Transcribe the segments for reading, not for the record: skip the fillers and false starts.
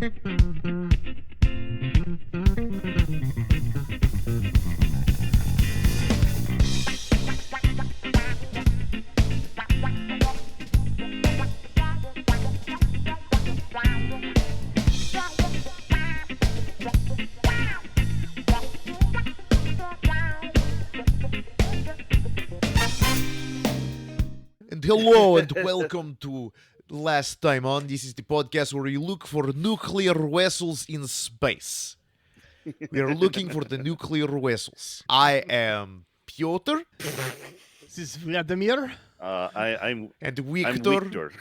And hello and welcome to Last Time On. This is the podcast where we look for nuclear vessels in space. We are looking for the nuclear vessels. I am Piotr. This is Vladimir. I'm Victor.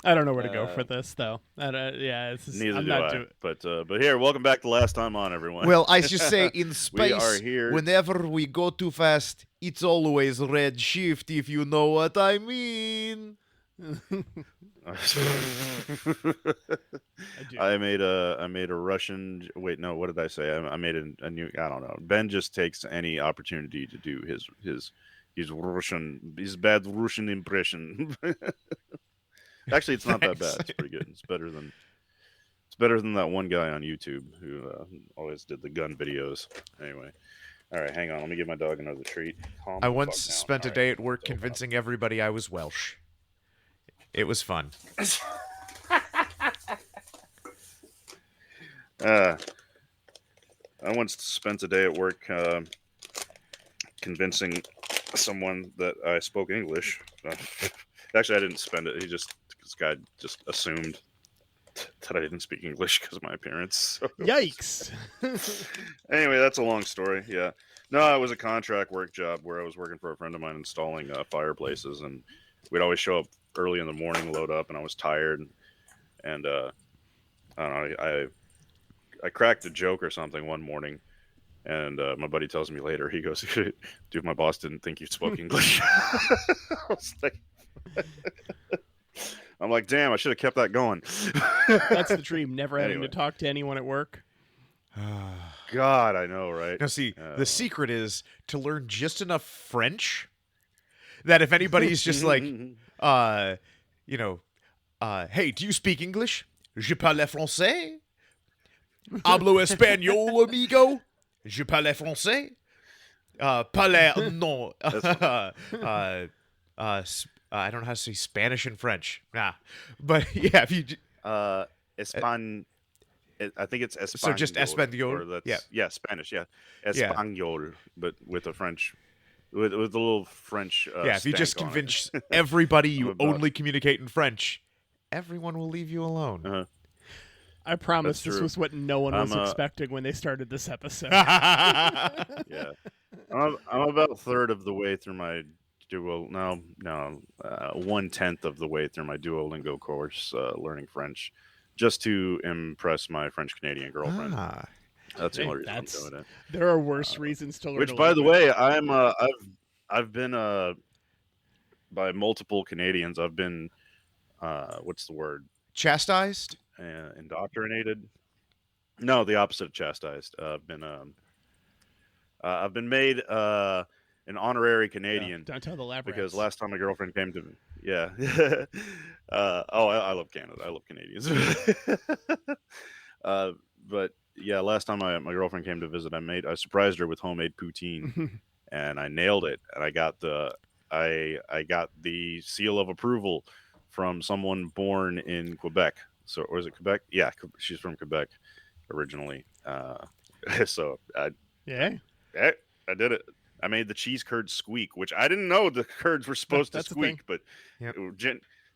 I don't know where to go for this, though. It's just, Neither I'm do not I. doing. But here, welcome back to Last Time On, everyone. Well, I should say in space, are here. whenever we go too fast, it's always red shift, if you know what I mean. I made a Russian. Wait, no. What did I say? I made a new. I don't know. Ben just takes any opportunity to do his Russian, bad Russian impression. Actually, it's not that bad. It's pretty good. It's better than that one guy on YouTube who always did the gun videos. Anyway, all right, hang on. Let me give my dog another treat. I once spent a day at work convincing everybody I was Welsh. It was fun. I once spent a day at work convincing someone that I spoke English. Actually, I didn't spend it. This guy just assumed that I didn't speak English because of my appearance. So. Yikes! Anyway, that's a long story. Yeah. No, it was a contract work job where I was working for a friend of mine installing fireplaces, and we'd always show up early in the morning, load up, and I was tired, and I don't know, I cracked a joke or something one morning, and my buddy tells me later, he goes, "Dude, my boss didn't think you spoke English." I was like, I'm like, damn, I should have kept that going. That's the dream. Never having Anyway. to talk to anyone at work. God, I know, right? Now, see, the secret is to learn just enough French that if anybody's just like, hey, do you speak English? Je parle français. Hablo español, amigo. Je parle français. Parle, non. I don't know how to say Spanish and French. Nah. But, yeah, if you... Espan... I think it's Espanol. So just Espanol? Yeah, Spanish, yeah. Espanol, but with a French... With a little French if you just convince everybody you only communicate in French, everyone will leave you alone. Uh-huh. I promise That's this true. was what no one was expecting when they started this episode. Yeah. I'm about a third of the way through my Duo. 1/10 of the way through my Duolingo course, learning French, just to impress my French Canadian girlfriend. That's the only reason I'm doing it. There are worse reasons to learn. Which, by the way, I've been by multiple Canadians. I've been what's the word? Chastised? Indoctrinated. No, the opposite of chastised. I've been made an honorary Canadian. Don't tell the lab because rats. last time my girlfriend came to me, I love Canada. I love Canadians. But yeah, last time my girlfriend came to visit, I surprised her with homemade poutine, and I nailed it. And I got the seal of approval from someone born in Quebec. So, or is it Quebec? Yeah, she's from Quebec originally. So I did it. I made the cheese curd squeak, which I didn't know the curds were supposed to squeak, but Yep.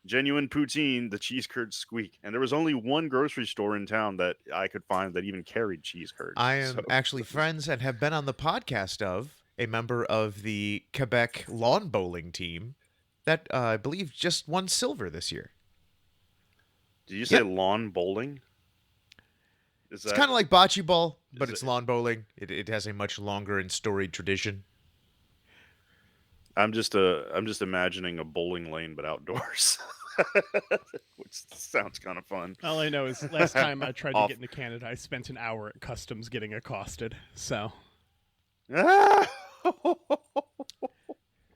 Genuine poutine, the cheese curd squeak. And there was only one grocery store in town that I could find that even carried cheese curds. I am actually friends and have been on the podcast of a member of the Quebec lawn bowling team that I believe just won silver this year. Did you say lawn bowling? It's kind of like bocce ball, but it's lawn bowling. It has a much longer and storied tradition. I'm just imagining a bowling lane, but outdoors, which sounds kind of fun. All I know is last time I tried to get into Canada, I spent an hour at customs getting accosted. So,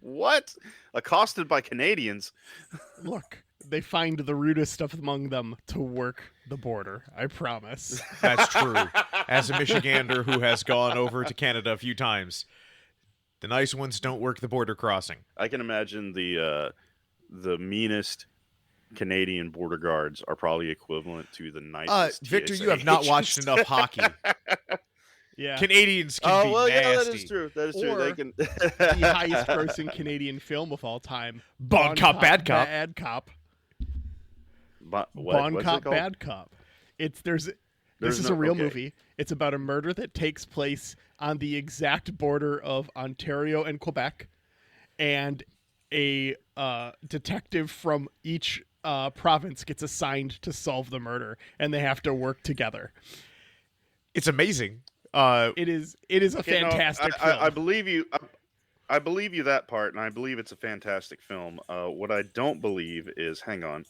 what? Accosted by Canadians? look, they find the rudest among them to work the border. I promise. That's true. As a Michigander who has gone over to Canada a few times, the nice ones don't work the border crossing. I can imagine the meanest Canadian border guards are probably equivalent to the nicest. Victor, TSA you have not agents. watched enough hockey. Yeah. Canadians can be well, nasty. yeah, that is true. That is true. Or They can. The highest grossing Canadian film of all time. Bon Cop, Bad Cop. Bad Cop. Bon Bon Cop, Bad Cop. This is a real movie. It's about a murder that takes place on the exact border of Ontario and Quebec, and a detective from each province gets assigned to solve the murder, and they have to work together. It's amazing. It is a fantastic film. I believe you. I believe you that part, and I believe it's a fantastic film. What I don't believe is, hang on,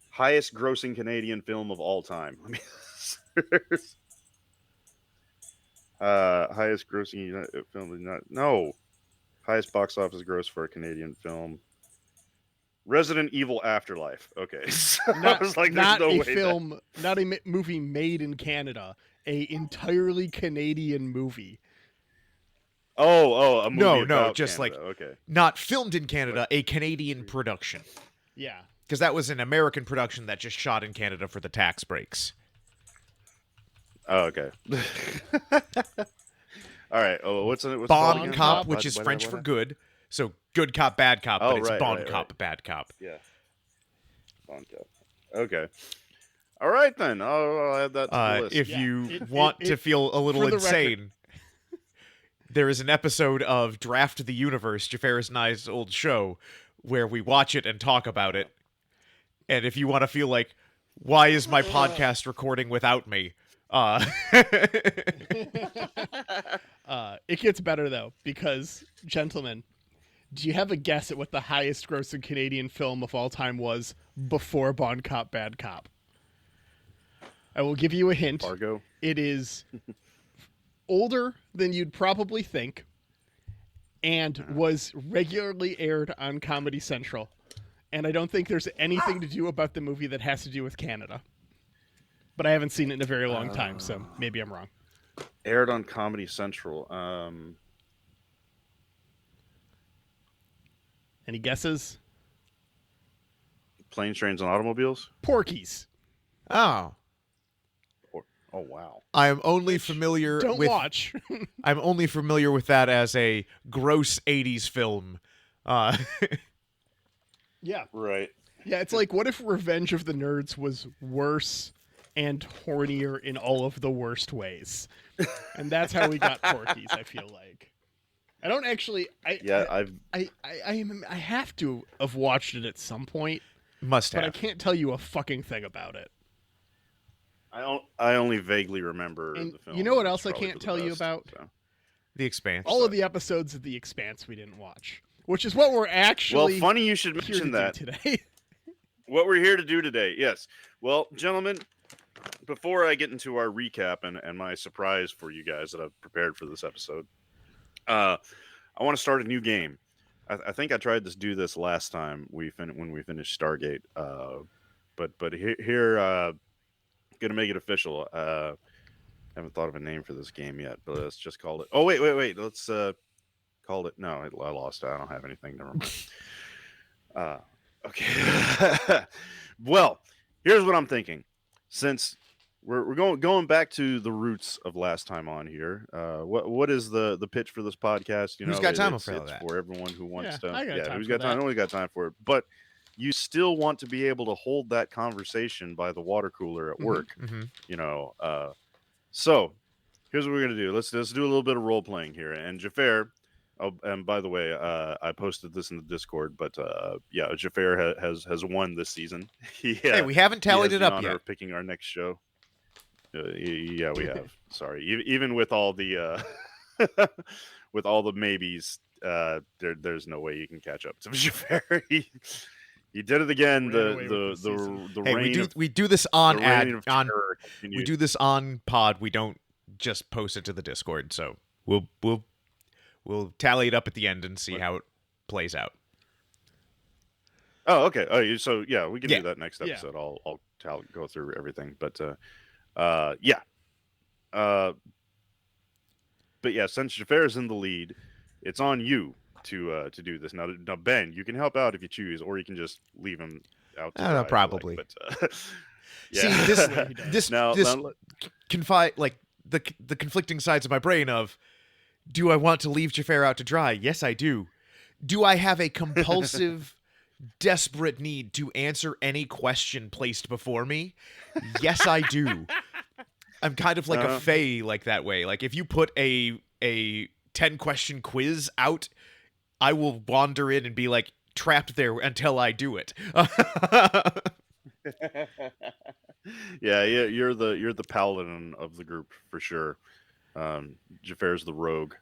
highest grossing Canadian film of all time. Let me. Highest grossing film. No. Highest box office gross for a Canadian film. Resident Evil Afterlife. Okay. So I was like, there's no way not a movie made in Canada. A entirely Canadian movie. A movie No, about just Canada. like okay. not filmed in Canada, a Canadian production. Yeah. Because that was an American production that just shot in Canada for the tax breaks. Oh, okay. All right. Oh, what's it? Bon Cop, which is French for good. So good cop, bad cop, but it's Bon Cop, bad cop. Yeah. Bon Cop. Okay. All right then. I'll add that to the list. If you want to feel a little insane, there is an episode of Draft the Universe, Jafar and I's old show, where we watch it and talk about it. And if you want to feel like, why is my podcast recording without me? It gets better though, because, gentlemen, do you have a guess at what the highest grossing Canadian film of all time was before Bon Cop, Bad Cop? I will give you a hint. Fargo. It is older than you'd probably think, and was regularly aired on Comedy Central. And I don't think there's anything to do about the movie that has to do with Canada. But I haven't seen it in a very long time, so maybe I'm wrong. Aired on Comedy Central. Any guesses? Planes, Trains, and Automobiles. Porky's. Oh. Oh wow. I'm only familiar Don't with watch. I'm only familiar with that as a gross 80s film. Yeah. Right. Yeah, it's like, what if Revenge of the Nerds was worse and hornier in all of the worst ways? And that's how we got Porky's, I feel like. I don't actually I have to have watched it at some point, Must have. but I can't tell you a fucking thing about it. I only vaguely remember And the film. you know what It's else I probably can't for the tell you best, about? so. The Expanse. All of the episodes of The Expanse we didn't watch, which is what we're actually Well, funny you should here to mention do that. today. What we're here to do today, yes. Well, gentlemen, before I get into our recap and my surprise for you guys that I've prepared for this episode, I want to start a new game. I think I tried to do this last time when we finished Stargate, but here gonna make it official. Haven't thought of a name for this game yet, but let's just call it. Oh wait, let's call it. No, I lost. I don't have anything. Never mind. Okay. Well, here's what I'm thinking. Since we're going back to the roots of last time on here, what is the pitch for this podcast? You know, Who's got time it's for that? for everyone who wants to. I got time who's for got time? that. Only got time for it, but you still want to be able to hold that conversation by the water cooler at work. Mm-hmm. You know, so here's what we're gonna do. Let's do a little bit of role playing here. And Jafar, and by the way, I posted this in the Discord, but yeah, Jafar has won this season. Hey, we haven't tallied it up yet. Of picking our next show. Yeah, we have. Sorry, even with all the with all the maybes, there's no way you can catch up to Jafar. He did it again. The Hey, reign we do this on the reign ad of on terror we continues. do this on pod. We don't just post it to the Discord. So we'll tally it up at the end and see how it plays out. Oh, okay. So yeah, we can Yeah. do that next Yeah. episode. I'll go through everything, but yeah. Uh, but yeah, since Jafar is in the lead, it's on you to do this. Now, Ben, you can help out if you choose, or you can just leave him out to I don't dry know, if you probably. like. But See, yeah. this Yeah, he does. this now, this now, confide like the conflicting sides of my brain of, do I want to leave Jafar out to dry? Yes, I do. Do I have a compulsive, desperate need to answer any question placed before me? Yes, I do. I'm kind of like a fae like that way. Like if you put a 10-question quiz out, I will wander in and be like trapped there until I do it. yeah, you're the paladin of the group for sure. Jafar's the rogue.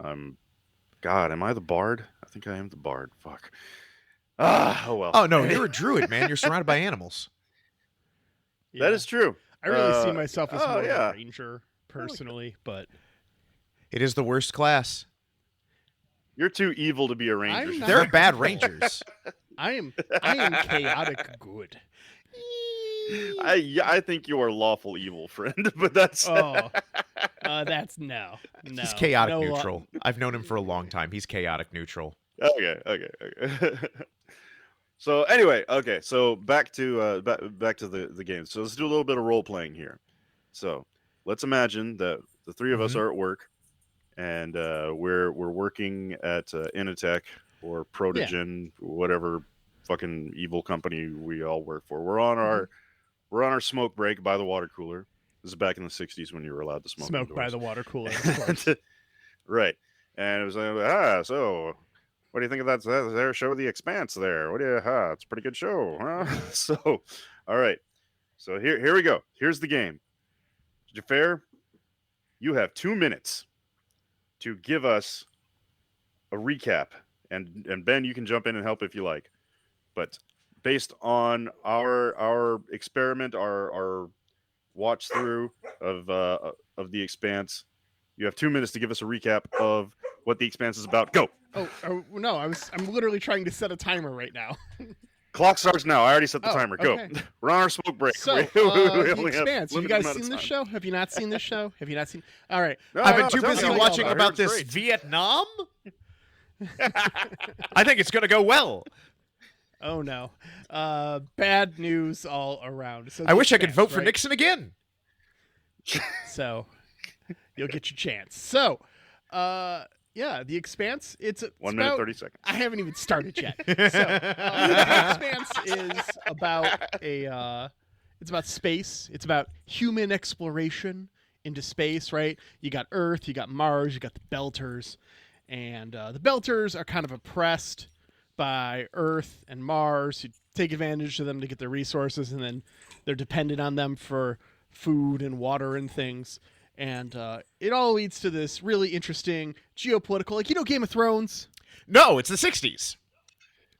God, am I the bard? I think I am the bard. Fuck. Oh well. Oh no, you're a druid, man. You're surrounded by animals. Yeah. That is true. I really see myself as more of yeah. a ranger personally, but It is the worst class. You're too evil to be a ranger. I'm not- There are bad rangers. I am chaotic good. I think you are lawful evil, friend, but that's That's no. He's chaotic No lo- neutral. I've known him for a long time. He's chaotic neutral. okay. So anyway, okay, so back to the game. So let's do a little bit of role playing here. So let's imagine that the three of us are at work, and we're working at Initech or Protogen, whatever fucking evil company we all work for. We're on our smoke break by the water cooler. This is back in the '60s when you were allowed to smoke by indoors. the water cooler. Of course. Right, and it was like, so what do you think of that? Their show, The Expanse. There, what do you? It's a pretty good show, huh? So, all right. So here we go. Here's the game. Jafar, you have 2 minutes to give us a recap, and Ben, you can jump in and help if you like. But based on our experiment, our watch through of The Expanse, you have 2 minutes to give us a recap of what The Expanse is about. Go. Oh no! I'm literally trying to set a timer right now. Clock starts now. I already set the timer. Go. Okay. We're on our smoke break. So, We The only have Expanse. Have you limited guys amount of seen this time. show? Have you not seen this show? Have you not seen? All right. No, I've been no, too tell me busy all watching it. I about heard it's this great. Vietnam. I think it's gonna go well. Oh no. Bad news all around. So I The wish I could Expanse, vote for right? Nixon again. So you'll get your chance. So, yeah, The Expanse. It's 1 minute about- 30 seconds. I haven't even started yet. So, The Expanse is about it's about space. It's about human exploration into space, right? You got Earth, you got Mars, you got the Belters, and the Belters are kind of oppressed by Earth and Mars, who take advantage of them to get their resources, and then they're dependent on them for food and water and things. And it all leads to this really interesting geopolitical, like, Game of Thrones. No, it's the '60s.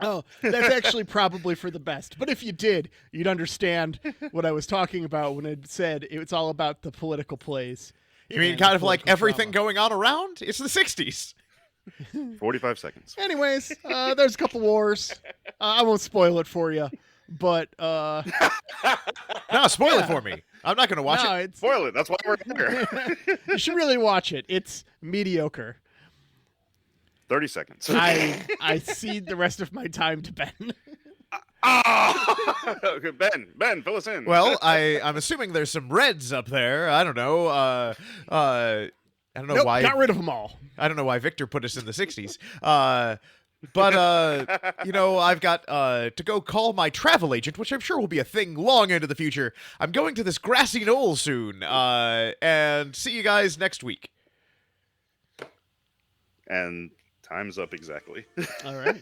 Oh, that's actually probably for the best. But if you did, you'd understand what I was talking about when I said it's all about the political plays. You mean and kind of like political everything drama. going on around? It's the '60s. 45 seconds. Anyways, there's a couple wars. I won't spoil it for you, but No, spoil it for me. I'm not gonna watch no, it. it's Spoil it. That's why we're here. you should really watch it. It's mediocre. 30 seconds. I cede the rest of my time to Ben. Okay, Ben, fill us in. Well, I'm assuming there's some Reds up there. I don't know. I don't know Nope, why. got rid of them all. I don't know why Victor put us in the '60s. But I've got to go call my travel agent, which I'm sure will be a thing long into the future. I'm going to this grassy knoll soon, and see you guys next week. And time's up exactly. All right.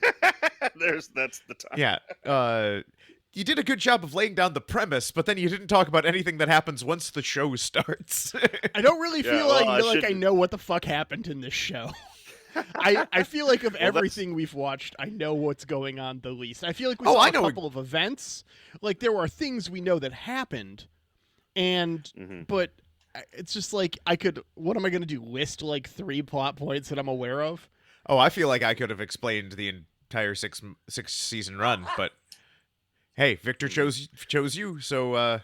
That's the time. Yeah. You did a good job of laying down the premise, but then you didn't talk about anything that happens once the show starts. I don't really Yeah, feel well, like I I know what the fuck happened in this show. I feel like of Well, that's- everything we've watched, I know what's going on the least. I feel like we Oh, saw I a know. couple of events. Like there are things we know that happened, and but it's just like what am I going to do? List like 3 plot points that I'm aware of? Oh, I feel like I could have explained the entire six season run. But hey, Victor chose you, so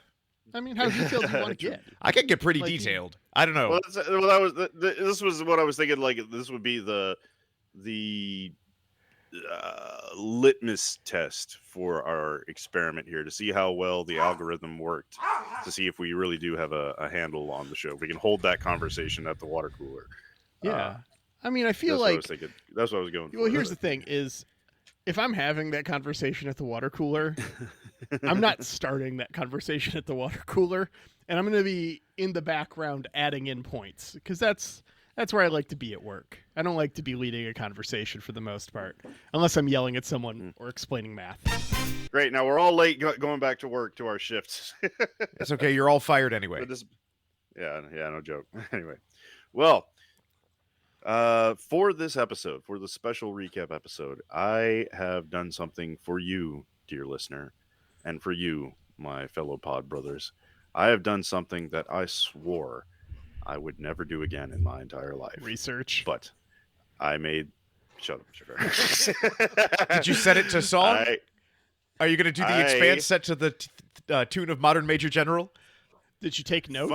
I mean, how detailed do you want to get? I can get pretty Like, detailed. I don't know. Well, that was this was what I was thinking. Like this would be the litmus test for our experiment here to see how well the algorithm worked, to see if we really do have a handle on the show. If we can hold that conversation at the water cooler. Yeah. I mean, I feel That's like what I was thinking. That's what I was going for. Well, here's the thing: is if I'm having that conversation at the water cooler, I'm not starting that conversation at the water cooler, and I'm going to be in the background adding in points because that's where I like to be at work. I don't like to be leading a conversation for the most part, unless I'm yelling at someone or explaining math. Great. Now we're all late going back to work to our shifts. It's okay. You're all fired anyway. Yeah, no joke. Anyway, well, for this episode, for the special recap episode, I have done something for you, dear listener, and for you, my fellow pod brothers. I have done something that I swore I would never do again in my entire life. Research. But I made... Shut up, Sugar. Did you set it to song? Are you going to do the Expanse set to the tune of Modern Major General? Did you take notes?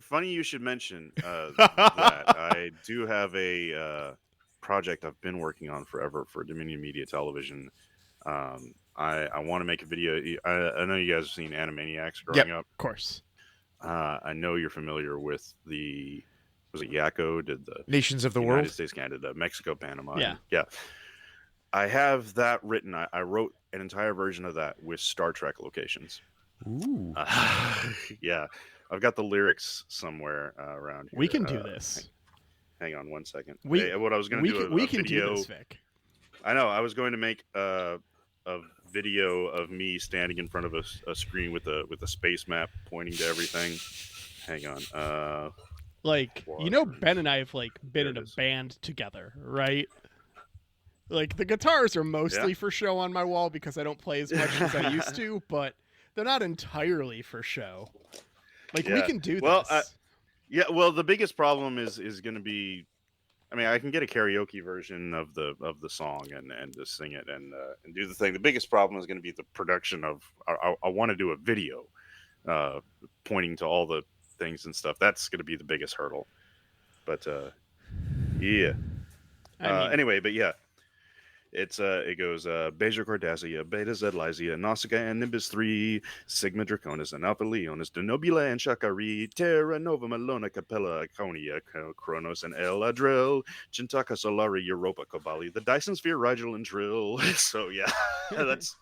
Funny you should mention that. I do have a project I've been working on forever for Dominion Media Television. I want to make a video. I know you guys have seen Animaniacs growing up. Of course. I know you're familiar with was it Yakko did the Nations of the United World? States, Canada, Mexico, Panama. Yeah. Yeah. I have that written. I wrote an entire version of that with Star Trek locations. Ooh. Yeah. I've got the lyrics somewhere around here. We can do this. Hang on one second. We what I was going to do we a can video. do this, Vic. I know. I was going to make a video of me standing in front of a screen with a space map pointing to everything. Hang on. Ben and I have been in a band together, right? Like the guitars are mostly for show on my wall because I don't play as much as I used to, but they're not entirely for show. We can do this. Well, the biggest problem is going to be, I mean, I can get a karaoke version of the song and just sing it and do the thing. The biggest problem is going to be the production of. I want to do a video, pointing to all the things and stuff. That's going to be the biggest hurdle. But yeah. Anyway, but yeah. It goes Beja Cardassia, Beta Z Lysia, Nausicaa and Nimbus 3, Sigma Draconis and Alpha Leonis, Denobula and Shakari, Terra Nova Melona Capella, Iconia, Kronos and El Adril, Chintaka Solari, Europa Kobali, the Dyson Sphere, Rigel and Trill. So yeah, that's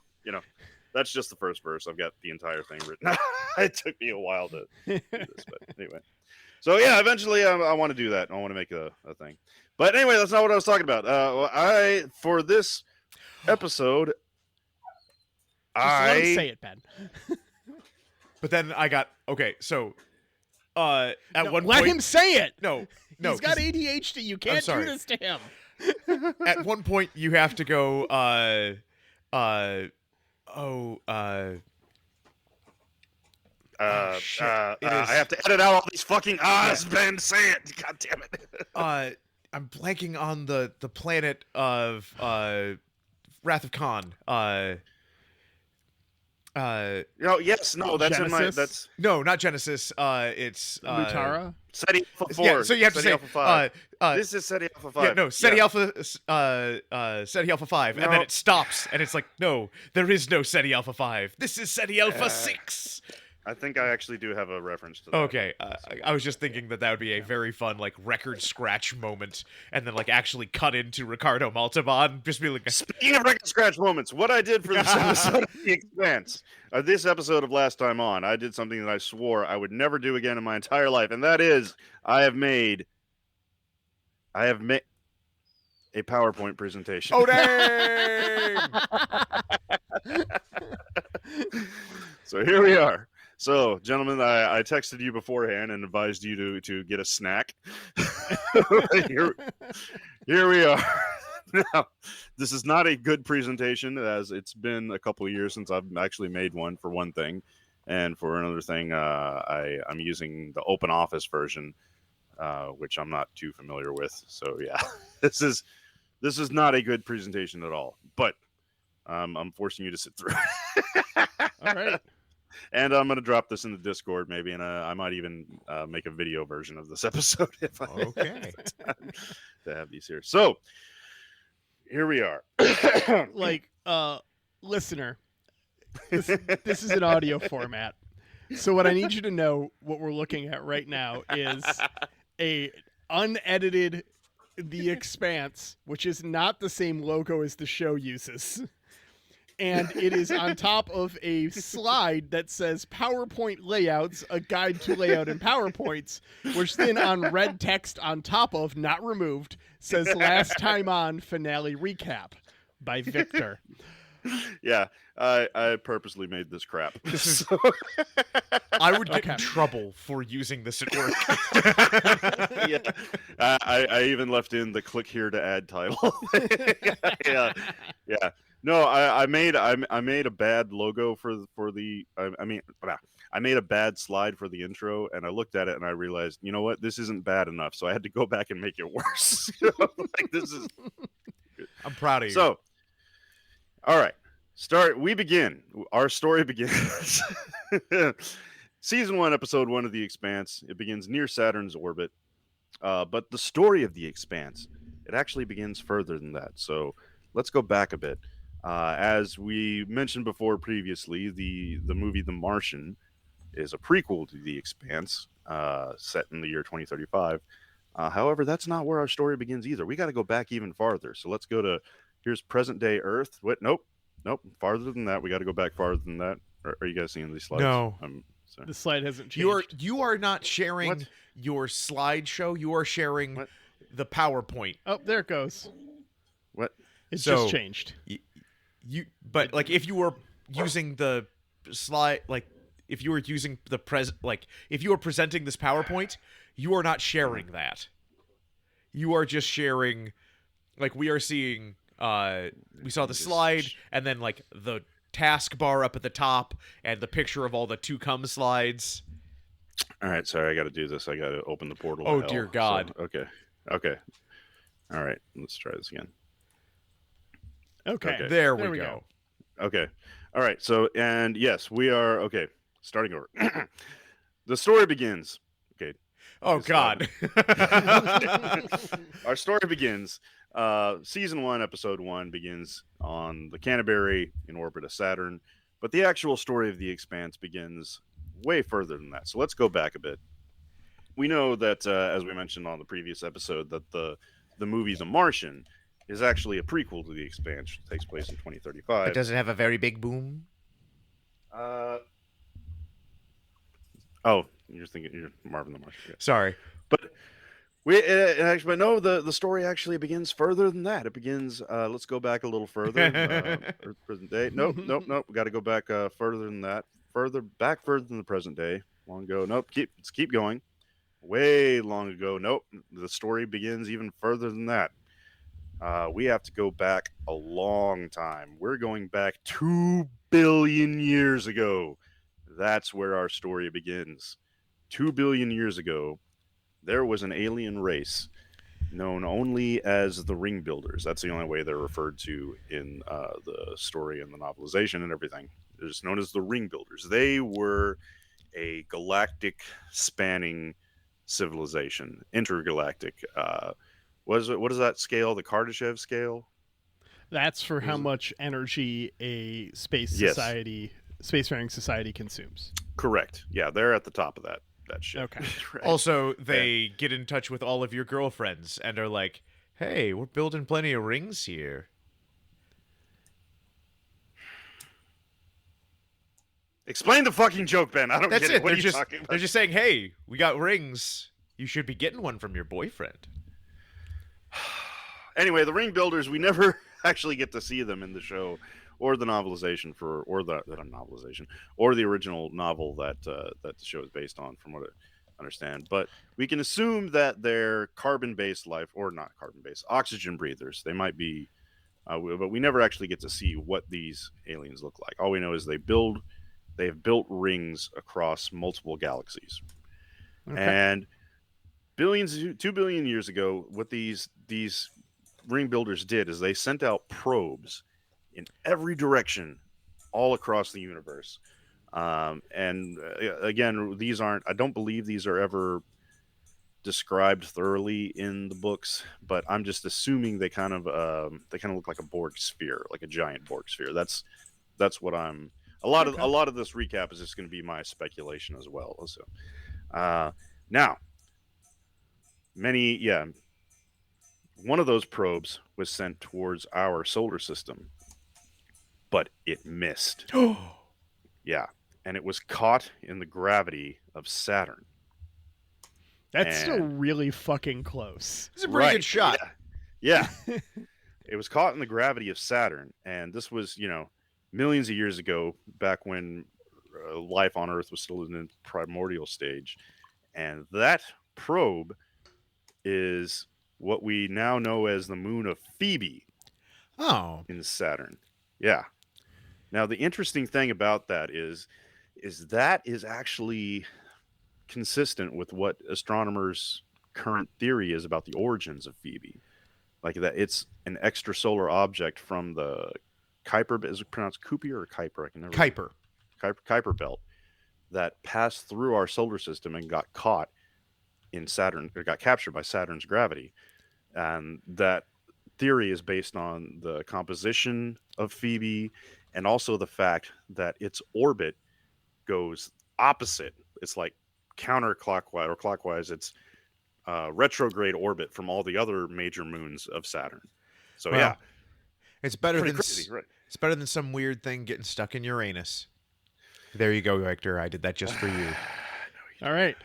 just the first verse. I've got the entire thing written. It took me a while to do this, but anyway. So yeah, eventually I want to do that. I want to make a thing. But anyway, that's not what I was talking about. For this episode, let him say it, Ben. But then I got So, let him say it. No, he's got ADHD. You can't do this to him. At one point, you have to go. I have to edit out all these fucking ahs, Ben. Say it. God damn it. I'm blanking on the planet of Wrath of Khan. That's Genesis? In my. That's no, not Genesis. It's Mutara. SETI Alpha 4. Yeah, so you have SETI to say Alpha 5. This is SETI Alpha 5. Yeah, no, SETI Alpha. SETI Alpha 5, and then it stops, and it's like, no, there is no SETI Alpha 5. This is SETI Alpha 6. I think I actually do have a reference to that. Okay, I was just thinking that would be a very fun, record scratch moment, and then, actually cut into Ricardo Montalban, just be like... Speaking of record scratch moments, what I did for this episode of The Expanse, this episode of Last Time On, I did something that I swore I would never do again in my entire life, and that is, I have made a PowerPoint presentation. Oh, dang! So here we are. So, gentlemen, I texted you beforehand and advised you to get a snack. here we are. Now, this is not a good presentation, as it's been a couple of years since I've actually made one, for one thing. And for another thing, I'm using the Open Office version, which I'm not too familiar with. So, yeah, this is This is not a good presentation at all, but I'm forcing you to sit through. All right. And I'm going to drop this in the Discord maybe, and I might even make a video version of this episode if I Okay. have time to have these here. So here we are. Like, listener, this is an audio format. So what I need you to know, what we're looking at right now, is a unedited The Expanse, which is not the same logo as the show uses. And it is on top of a slide that says PowerPoint layouts, a guide to layout in PowerPoints, which then on red text on top of, not removed, says last time on finale recap by Victor. Yeah, I purposely made this crap. So- I would get in Okay. trouble for using this at work. yeah, I even left in the click here to add title. yeah. No, I made a bad logo for the. I made a bad slide for the intro, and I looked at it and I realized, you know what, this isn't bad enough. So I had to go back and make it worse. Like this is. I'm proud of you. So, all right, we begin. Our story begins. Season 1, Episode 1 of The Expanse. It begins near Saturn's orbit. But the story of The Expanse, it actually begins further than that. So let's go back a bit. As we mentioned before previously, the movie The Martian is a prequel to The Expanse, set in the year 2035. However, that's not where our story begins either. We got to go back even farther. So let's go to, here's present day Earth. Nope. Farther than that. We got to go back farther than that. Are you guys seeing these slides? No. Sorry. The slide hasn't changed. You are not sharing What? your slideshow. You are sharing What? the PowerPoint. Oh, there it goes. What? It's So- just changed. But like if you were using the slide, like if you were using the if you were presenting this PowerPoint, you are not sharing that. You are just sharing, like we are seeing. We saw the slide and then like the taskbar up at the top and the picture of all the to come slides. All right, sorry, I got to do this. I got to open the portal. Oh, to dear hell. God. So, okay. All right, let's try this again. Okay. Okay. There we go. Okay. All right. So, and yes, we are okay. Starting over. The story begins. Okay. Oh It's God. Our story begins. Season 1, Episode 1 begins on the Canterbury in orbit of Saturn, but the actual story of The Expanse begins way further than that. So let's go back a bit. We know that, as we mentioned on the previous episode, that the movie The Martian is actually a prequel to The Expanse. It takes place in 2035. But does it have a very big boom? Oh, you're Marvin the Martian. Yeah. Sorry. But but no, the story actually begins further than that. It begins. Let's go back a little further. Present day. Nope. We got to go back further than that. Further than the present day. Long ago. Nope. Let's keep going. Way long ago. Nope. The story begins even further than that. We have to go back a long time. We're going back 2 billion years ago. That's where our story begins. 2 billion years ago, there was an alien race known only as the Ring Builders. That's the only way they're referred to in the story and the novelization and everything. They're just known as the Ring Builders. They were a galactic spanning civilization, intergalactic. What is that scale? The Kardashev scale? That's for how much energy a spacefaring society consumes. Correct. Yeah, they're at the top of that shit. Okay. Right. Also, they get in touch with all of your girlfriends and are like, "Hey, we're building plenty of rings here." Explain the fucking joke, Ben. I don't That's get it. it. What They're are you just talking about? they're just saying, "Hey, we got rings. You should be getting one from your boyfriend." Anyway, the Ring Builders, we never actually get to see them in the show or the novelization or the original novel that the show is based on, from what I understand. But we can assume that they're carbon-based life, or not carbon-based, oxygen breathers. They might be, but we never actually get to see what these aliens look like. All we know is they have built rings across multiple galaxies. Okay. And 2 billion years ago, what these ring builders did is they sent out probes in every direction, all across the universe. And again, these aren't. I don't believe these are ever described thoroughly in the books, but I'm just assuming they kind of look like a Borg sphere, like a giant Borg sphere. That's what I'm. A lot of this recap is just going to be my speculation as well. So now, one of those probes was sent towards our solar system, but it missed. Yeah, and it was caught in the gravity of Saturn. That's still really fucking close. It's a pretty good shot. Yeah. It was caught in the gravity of Saturn, and this was, millions of years ago, back when life on Earth was still in the primordial stage. And that probe is what we now know as the moon of Phoebe. Oh. In Saturn. Yeah. Now, the interesting thing about that is that is actually consistent with what astronomers' current theory is about the origins of Phoebe. Like that, it's an extrasolar object from the Kuiper. Is it pronounced Kuiper or Kuiper? I can never. Kuiper belt that passed through our solar system and got caught in Saturn, or got captured by Saturn's gravity, and that theory is based on the composition of Phoebe and also the fact that its orbit goes opposite. It's like counterclockwise or clockwise. It's retrograde orbit from all the other major moons of Saturn. So yeah, it's better than crazy, right? It's better than some weird thing getting stuck in Uranus. There you go, Victor. I did that just for you. All right.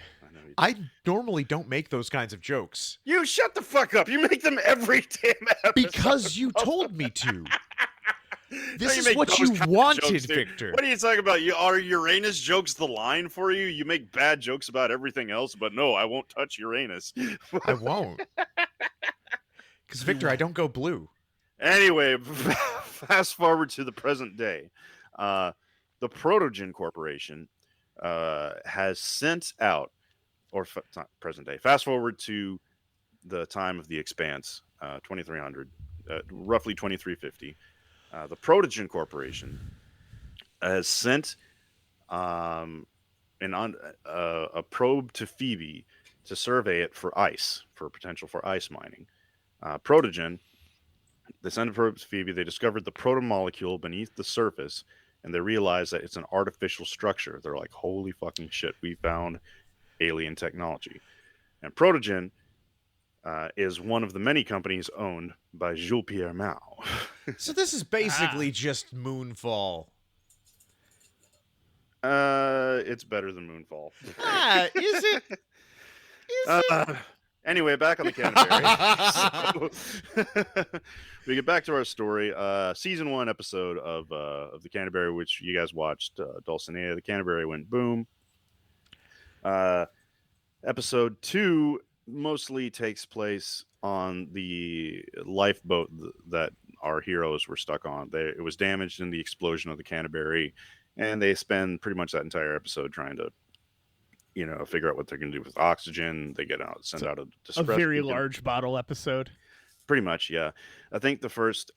I normally don't make those kinds of jokes. You shut the fuck up. You make them every damn episode. Because you told me to. This is what you wanted, Victor. What are you talking about? Are Uranus jokes the line for you? You make bad jokes about everything else, but no, I won't touch Uranus. I won't. Because, Victor, I don't go blue. Anyway, fast forward to the present day. The Protogen Corporation has sent out, not present day, fast forward to the time of the Expanse, 2300, roughly 2350. The Protogen Corporation has sent a probe to Phoebe to survey it for ice, for potential for ice mining. Protogen, they sent a probe to Phoebe. They discovered the protomolecule beneath the surface, and they realized that it's an artificial structure. They're like, holy fucking shit, we found alien technology. And Protogen is one of the many companies owned by Jules Pierre Mao. So this is basically just Moonfall. It's better than Moonfall. Is it? Anyway, back on the Canterbury. We get back to our story. Season 1 episode of the Canterbury, which you guys watched, Dulcinea. The Canterbury went boom. Episode 2 mostly takes place on the lifeboat that our heroes were stuck on. It was damaged in the explosion of the Canterbury, and they spend pretty much that entire episode trying to, figure out what they're going to do with oxygen. They send out a distress very beacon. large bottle episode. Pretty much, yeah. I think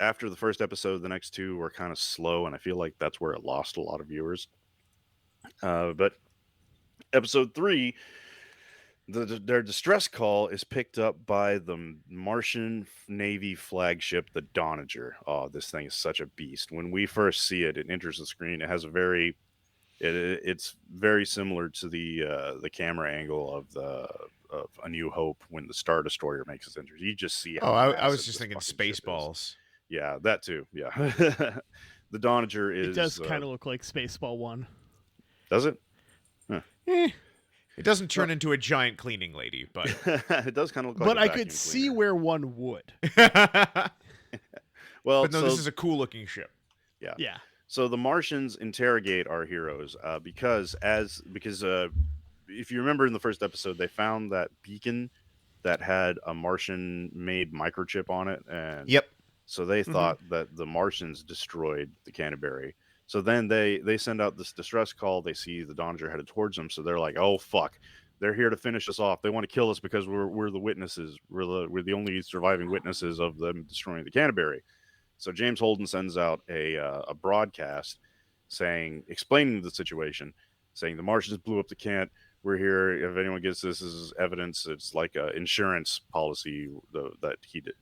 after the first episode, the next two were kind of slow, and I feel like that's where it lost a lot of viewers. But episode 3, their distress call is picked up by the Martian Navy flagship, the Donager. Oh, this thing is such a beast. When we first see it, it enters the screen. It has it's very similar to the camera angle of A New Hope when the Star Destroyer makes its entrance. You just see. I was just thinking Spaceballs. Yeah, that too. Yeah, the Donager is. It does kind of look like Spaceball 1. Does it? Huh. It doesn't turn into a giant cleaning lady, but it does kind of look like. But a I vacuum could see cleaner. where one would. Well, but no, this is a cool looking ship. Yeah. Yeah. So the Martians interrogate our heroes because if you remember in the first episode, they found that beacon that had a Martian-made microchip on it, and yep. So they thought that the Martians destroyed the Canterbury. So then they send out this distress call. They see the Donager headed towards them, so they're like, "Oh fuck, They're here to finish us off. They want to kill us because we're the witnesses. We're the only surviving witnesses of them destroying the Canterbury. So James Holden sends out a broadcast explaining the situation, saying the Martians blew up the Cant. We're here. If anyone gets this as evidence, it's like an insurance policy that he did.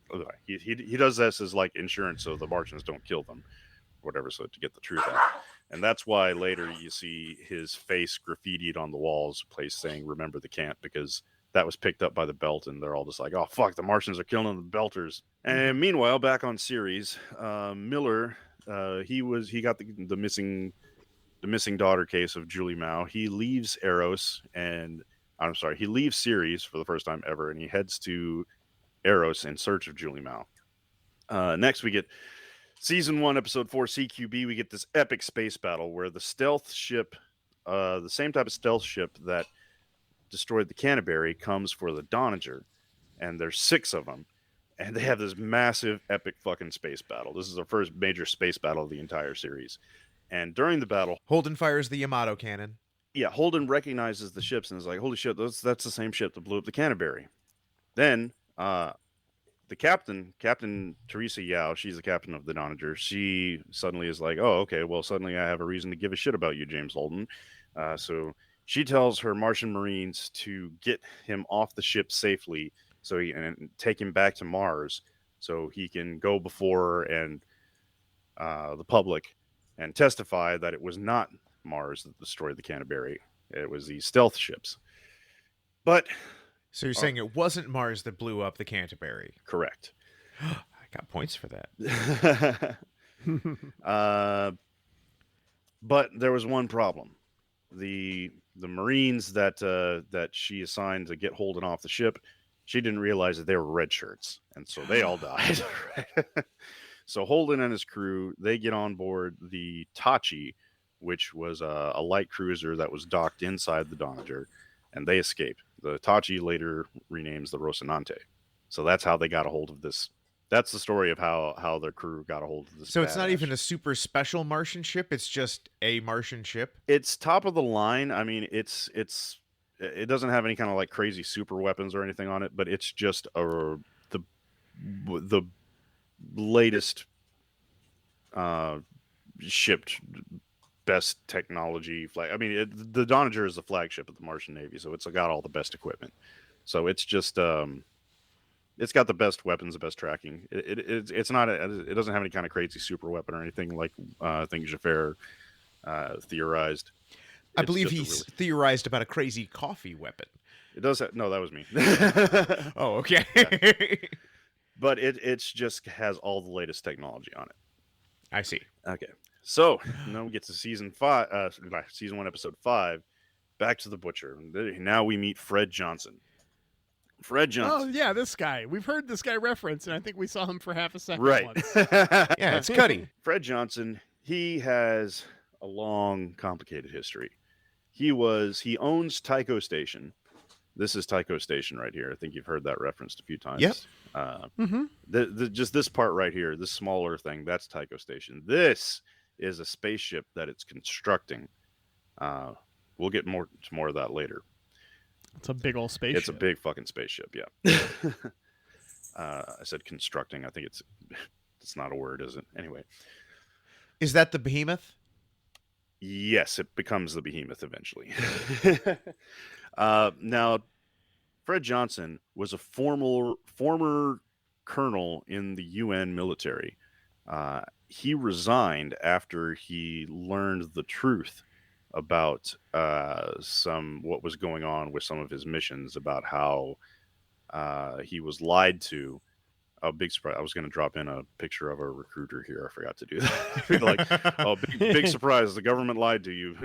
He does this as like insurance, so the Martians don't kill them, whatever. So to get the truth out, and that's why later you see his face graffitied on the walls, place saying "Remember the Cant," because that was picked up by the Belt, and they're all just like, "Oh fuck, the Martians are killing the Belters." And meanwhile, back on Ceres, Miller, he got the missing daughter case of Julie Mao. He leaves Eros he leaves Ceres for the first time ever, and he heads to Eros in search of Julie Mao. Next, we get Season 1, Episode 4, CQB. We get this epic space battle where the stealth ship, the same type of stealth ship that destroyed the Canterbury, comes for the Donager, and there's 6 of them, and they have this massive, epic fucking space battle. This is the first major space battle of the entire series. And during the battle, Holden fires the Yamato cannon. Yeah, Holden recognizes the ships and is like, "Holy shit, that's the same ship that blew up the Canterbury." Then, the Captain Teresa Yao, she's the captain of the Donager. She suddenly is like, "Oh, okay. Well, suddenly I have a reason to give a shit about you, James Holden." So she tells her Martian Marines to get him off the ship safely, and take him back to Mars, so he can go before and the public and testify that it was not Mars that destroyed the Canterbury. It was these stealth ships. But So you're saying it wasn't Mars that blew up the Canterbury? Correct. I got points for that. But there was one problem. The Marines that she assigned to get Holden off the ship, she didn't realize that they were red shirts, and so they all died. So Holden and his crew, they get on board the Tachi, which was a light cruiser that was docked inside the Donager, and they escape. The Tachi later renames the Rocinante. So that's how they got a hold of this. That's the story of how their crew got a hold of this. So it's not even a super special Martian ship. It's just a Martian ship. It's top of the line. I mean, it doesn't have any kind of like crazy super weapons or anything on it, but it's just the latest shipped best technology flag. I mean, the Donager is the flagship of the Martian Navy, so it's got all the best equipment. So it's just it's got the best weapons, the best tracking. It's not it doesn't have any kind of crazy super weapon or anything like I think Jafar theorized. I believe he theorized about a crazy coffee weapon. It does no, that was me. Oh, okay. Yeah. But it's just has all the latest technology on it. I see. Okay. So now we get to season 1, episode 5, Back to the Butcher. Now we meet Fred Johnson. Fred Johnson. Oh, yeah, this guy. We've heard this guy referenced, and I think we saw him for half a second right. once. Yeah, it's Cuddy. Fred Johnson, he has a long, complicated history. He owns Tycho Station. This is Tycho Station right here. I think you've heard that referenced a few times. Yep. Just this part right here, this smaller thing, that's Tycho Station. This is a spaceship that it's constructing. We'll get more of that later. It's a big old spaceship. It's a big fucking spaceship, yeah. I said constructing. I think it's not a word, is it? Anyway. Is that the behemoth? Yes, it becomes the behemoth eventually. Now, Fred Johnson was a former colonel in the UN military. He resigned after he learned the truth about what was going on with some of his missions, about how he was lied to. Oh, big surprise. I was going to drop in a picture of a recruiter here. I forgot to do that. Like, oh, big surprise. The government lied to you.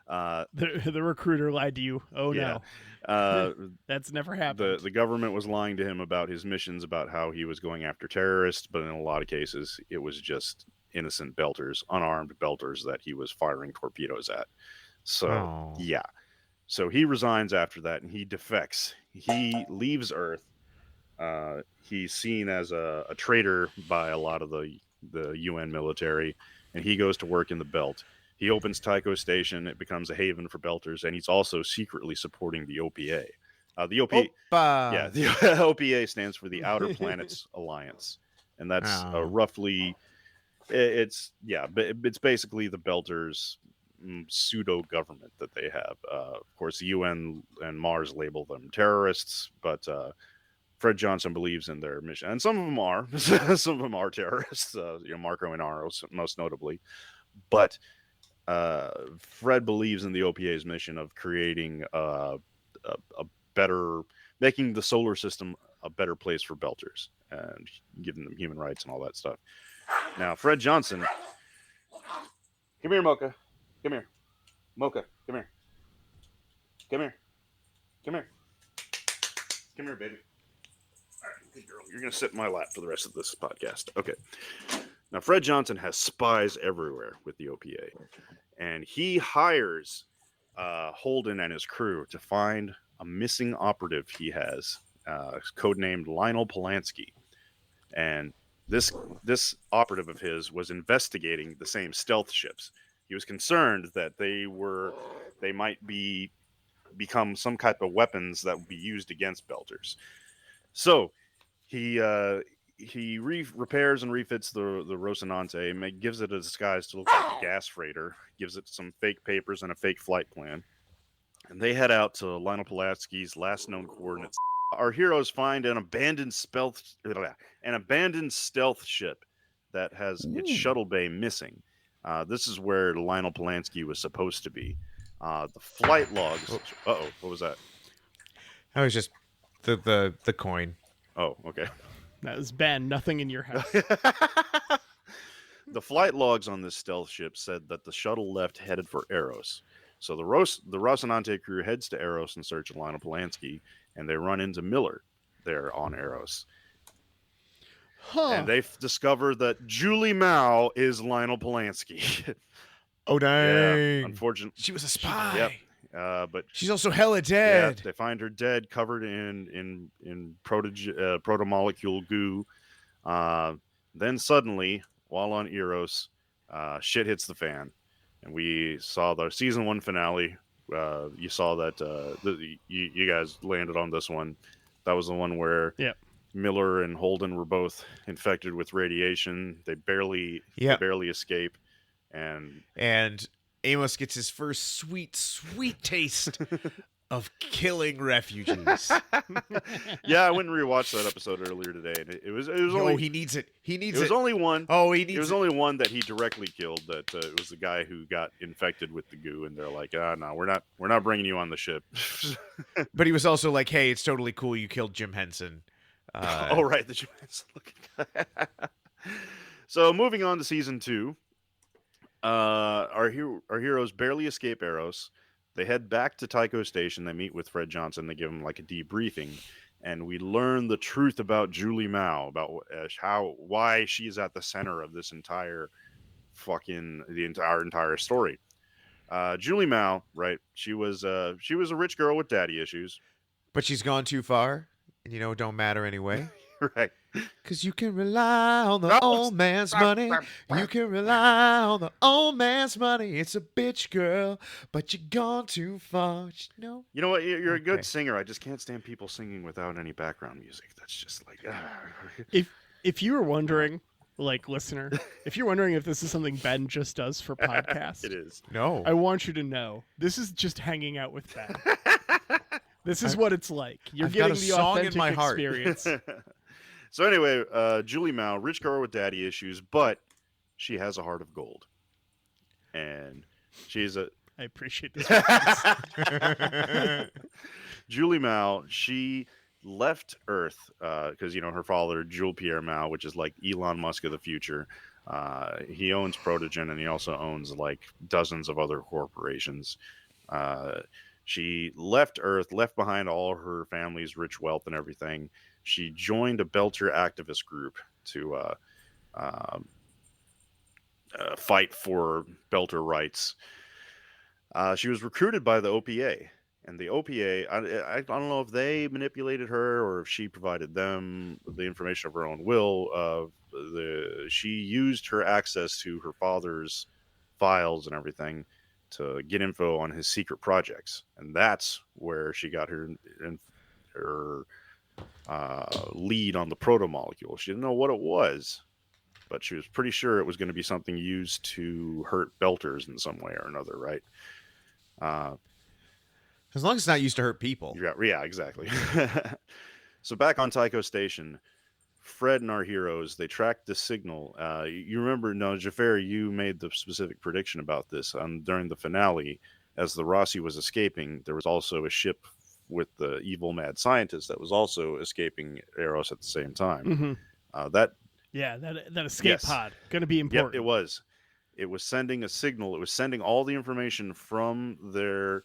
The recruiter lied to you. Oh, yeah. no. That's never happened. The government was lying to him about his missions, about how he was going after terrorists, but in a lot of cases, it was just innocent belters, unarmed belters that he was firing torpedoes at. So, yeah. So he resigns after that, and he defects. He leaves Earth. He's seen as a traitor by a lot of the UN military, and he goes to work in the Belt. He opens Tycho Station. It becomes a haven for Belters, and he's also secretly supporting the OPA. The OPA, yeah, Oppa. the OPA stands for the Outer Planets Alliance, and that's Oh. roughly. It's basically the Belters pseudo government that they have. Of course, the UN and Mars label them terrorists, but Fred Johnson believes in their mission, and some of them are. Some of them are terrorists. Marco and Aros, most notably. But Fred believes in the OPA's mission of creating a better, making the solar system a better place for Belters and giving them human rights and all that stuff. Now, Fred Johnson, come here, Mocha, come here, Mocha, come here, come here, come here, come here, baby. All right, good girl. You're gonna sit in my lap for the rest of this podcast. Okay. Now, Fred Johnson has spies everywhere with the OPA, and he hires Holden and his crew to find a missing operative he has, codenamed Lionel Polanski. And this operative of his was investigating the same stealth ships. He was concerned that they might become some type of weapons that would be used against Belters. So he repairs and refits the Rocinante, and gives it a disguise to look like a gas freighter, gives it some fake papers and a fake flight plan, and they head out to Lionel Pulaski's last known coordinates. Our heroes find an abandoned stealth ship that has its shuttle bay missing. This is where Lionel Polanski was supposed to be. The flight logs. What was that? That was just the coin. Oh, okay. That was Ben. Nothing in your house. The flight logs on this stealth ship said that the shuttle left headed for Eros. So the Rocinante crew heads to Eros in search of Lionel Polanski, and they run into Miller there on Eros. Huh. And they discover that Julie Mao is Lionel Polanski. Oh, dang. Yeah, unfortunately. She was a spy. Yep. But she's also hella dead. Yeah, they find her dead, covered in protomolecule goo. Then suddenly, while on Eros, shit hits the fan, and we saw the season 1 finale. You saw that you guys landed on this one. That was the one where Miller and Holden were both infected with radiation. They barely escape, and Amos gets his first sweet taste of killing refugees. Yeah, I went and rewatched that episode earlier today, and it was only. He needs it. It was only one. Oh, he needs. It was only one that he directly killed. That it was the guy who got infected with the goo, and they're like, no, we're not bringing you on the ship. But he was also like, hey, it's totally cool you killed Jim Henson. Oh right, the Jim Henson looking guy. So moving on to season 2. Our heroes barely escape Eros. They head back to Tycho Station. They meet with Fred Johnson. They give him like a debriefing, and we learn the truth about Julie Mao, about why she's at the center of this entire entire story. Julie Mao, right? She was a rich girl with daddy issues, but she's gone too far, and it don't matter anyway. Right. Because you can rely on the old man's money. You can rely on the old man's money. It's a bitch, girl, but you're gone too far. You know what? You're a good singer. I just can't stand people singing without any background music. That's just like... If you were wondering, like, listener, if you're wondering if this is something Ben just does for podcasts... It is. No. I want you to know, this is just hanging out with Ben. This is what it's like. You're getting the authentic experience. So anyway, Julie Mao, rich girl with daddy issues, but she has a heart of gold. And she's a... I appreciate this. Julie Mao, she left Earth because, her father, Jules Pierre Mao, which is like Elon Musk of the future, he owns Protogen, and he also owns like dozens of other corporations. She left Earth, left behind all her family's rich wealth and everything. She joined a Belter activist group to fight for Belter rights. She was recruited by the OPA, and the OPA, I don't know if they manipulated her or if she provided them the information of her own will. She used her access to her father's files and everything to get info on his secret projects, and that's where she got her lead on the proto molecule. She didn't know what it was, but she was pretty sure it was going to be something used to hurt belters in some way or another, right? Uh, As long as it's not used to hurt people. yeah, exactly. So back on Tycho Station, Fred and our heroes, they tracked the signal. You remember, no, Jafar, you made the specific prediction about this during the finale. As the Rossi was escaping, there was also a ship with the evil mad scientist that was also escaping Eros at the same time. Mm-hmm. That that escape yes. pod going to be important. Yep, it was. It was sending a signal. It was sending all the information from the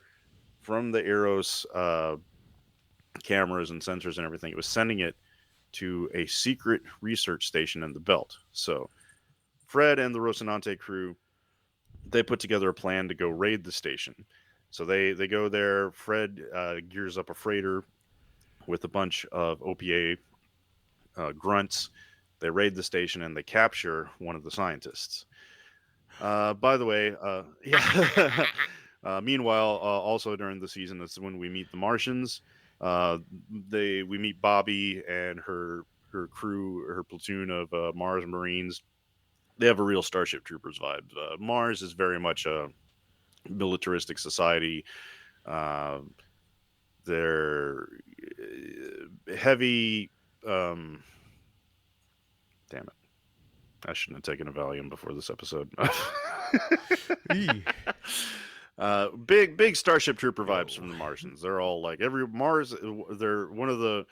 Eros cameras and sensors and everything. It was sending it to a secret research station in the belt. So Fred and the Rocinante crew, they put together a plan to go raid the station. So they go there. Fred gears up a freighter with a bunch of OPA grunts. They raid the station and they capture one of the scientists. By the way, yeah. Meanwhile, also during the season, that's when we meet the Martians. We meet Bobby and her crew, her platoon of Mars Marines. They have a real Starship Troopers vibe. Mars is very much a militaristic society. They're heavy. Damn it! I shouldn't have taken a Valium before this episode. Big Starship Trooper vibes from the Martians. They're all like every Mars. They're one of the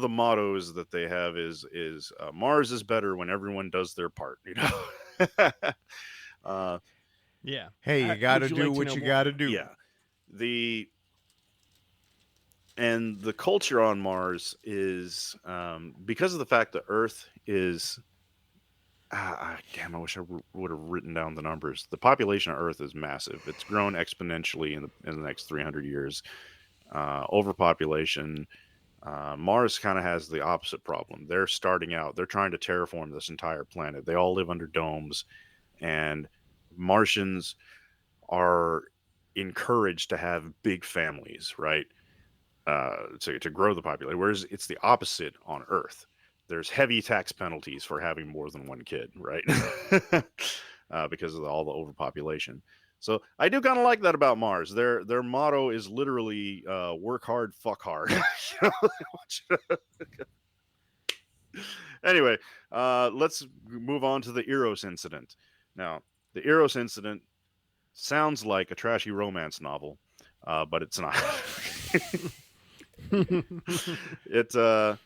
mottos that they have is Mars is better when everyone does their part. You know. Yeah. Hey, you got to do what you got to do. Yeah. The culture on Mars is because of the fact that Earth is. Damn, I wish I would have written down the numbers. The population of Earth is massive. It's grown exponentially in the next 300 years. Overpopulation. Mars kind of has the opposite problem. They're starting out. They're trying to terraform this entire planet. They all live under domes, and Martians are encouraged to have big families, right? To grow the population. Whereas it's the opposite on Earth. There's heavy tax penalties for having more than one kid, right? Because of all the overpopulation. So I do kind of like that about Mars. Their motto is literally work hard, fuck hard. Anyway, let's move on to the Eros incident. Now, the Eros incident sounds like a trashy romance novel, but it's not. It's the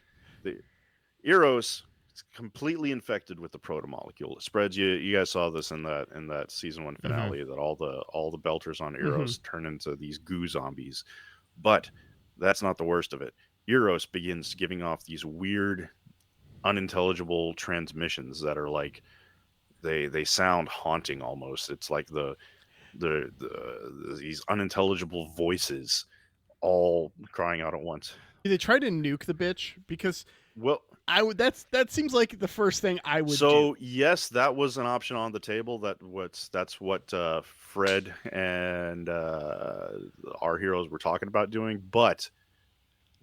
Eros is completely infected with the protomolecule. It spreads. You guys saw this in that season 1 finale, that all the belters on Eros turn into these goo zombies. But that's not the worst of it. Eros begins giving off these weird, unintelligible transmissions that are like they sound haunting almost. It's like these unintelligible voices all crying out at once. They try to nuke the bitch because Well, that seems like the first thing I would do. so yes, that was an option on the table. That's what Fred and our heroes were talking about doing, but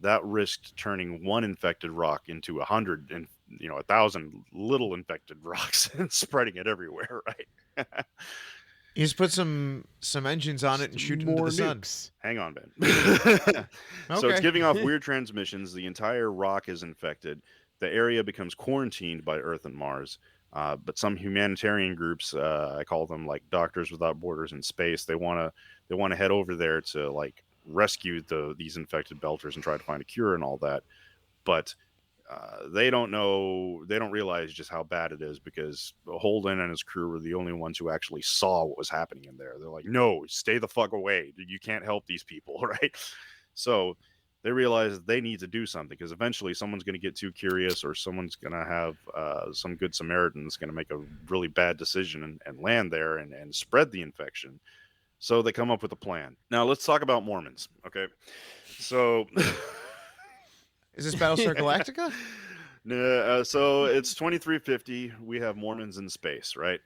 that risked turning one infected rock into 100 and 1,000 little infected rocks and spreading it everywhere, right? You just put some engines on it and shoot it into the sun. Hang on, Ben. So it's Okay. giving off weird transmissions. The entire rock is infected. The area becomes quarantined by Earth and Mars. But some humanitarian groups, I call them like Doctors Without Borders in space, they want to head over there to like rescue these infected belters and try to find a cure and all that. But they don't realize just how bad it is, because Holden and his crew were the only ones who actually saw what was happening in there. They're like, no, stay the fuck away. You can't help these people, right? So they realize they need to do something, because eventually someone's going to get too curious, or someone's going to have some good Samaritan that's going to make a really bad decision and land there and spread the infection. So they come up with a plan. Now let's talk about Mormons, okay? So... Is this Battlestar Galactica? So it's 2350. We have Mormons in space, right?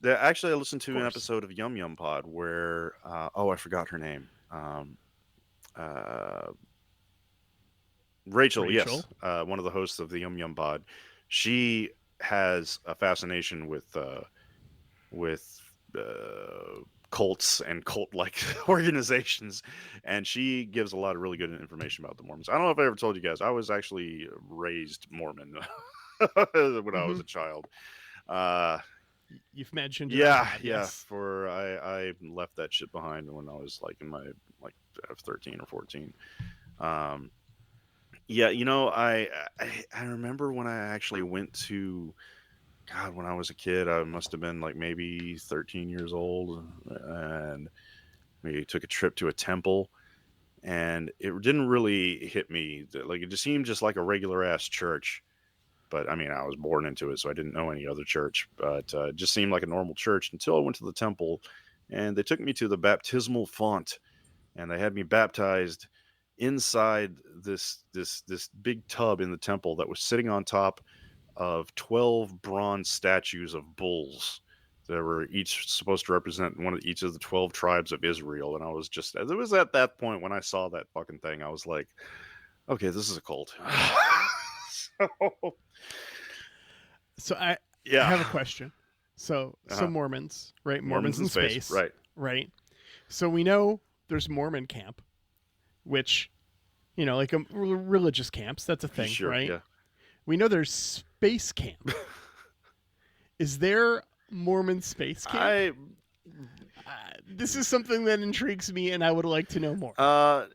Actually, I listened Of to an course. episode of Yum Yum Pod where, I forgot her name. Uh, Rachel, yes, Rachel. one of the hosts of the Yum Yum Pod. She has a fascination with cults and cult-like organizations, and she gives a lot of really good information about the Mormons. I don't know if I ever told you guys, I was actually raised Mormon when I was Hmm. a child. Uh, You've mentioned it on yeah, pod, yeah. yes. I left that shit behind when I was like in my like 13 or 14. Um, yeah, I remember when I actually went to God, when I was a kid, I must have been like maybe 13 years old, and we took a trip to a temple, and it didn't really hit me. Like, it just seemed just like a regular ass church. But I mean, I was born into it, so I didn't know any other church. But it just seemed like a normal church until I went to the temple, and they took me to the baptismal font, and they had me baptized inside this big tub in the temple that was sitting on top of 12 bronze statues of bulls that were each supposed to represent one of each of the 12 tribes of Israel. And I was just, it was at that point when I saw that fucking thing, I was like, okay, this is a cult. So, So I yeah. have a question. So Uh-huh. Mormons, right? Mormons Mormons in in space. space, Right. right? So we know there's Mormon camp, which, like religious camps, that's a thing, Sure. right? Yeah. We know there's space camp. Is there Mormon space camp? I, This is something that intrigues me, and I would like to know more. uh,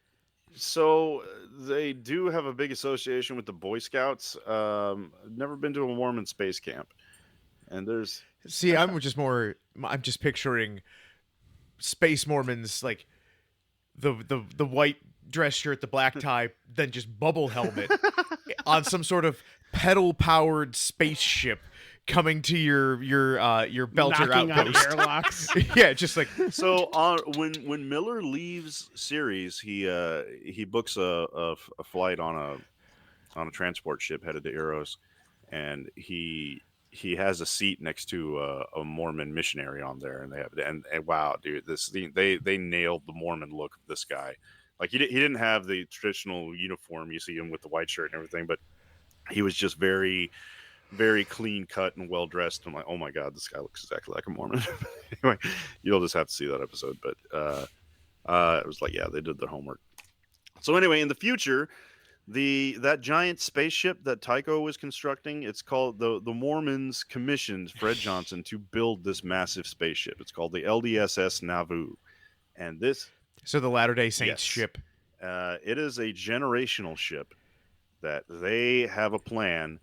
so they do have a big association with the Boy Scouts. I've never been to a Mormon space camp, and there's See, I'm just picturing space Mormons like the white dress shirt, the black tie, then just bubble helmet on some sort of pedal powered spaceship coming to your belter Knocking on outpost. airlocks. Yeah, just like so when Miller leaves series, he books a flight on a transport ship headed to Eros, and he has a seat next to a Mormon missionary on there, and they have and wow, dude, they nailed the Mormon look of this guy. Like, he didn't have the traditional uniform you see him with the white shirt and everything, but he was just very very clean cut and well dressed. I'm like, oh my god, this guy looks exactly like a Mormon. Anyway, you'll just have to see that episode. But it was like, yeah, they did their homework. So anyway, in the future, that giant spaceship that Tycho was constructing, it's called the Mormons commissioned Fred Johnson to build this massive spaceship. It's called the LDSS Nauvoo, and this, so the Latter Day Saints yes, ship. it is a generational ship that they have a plan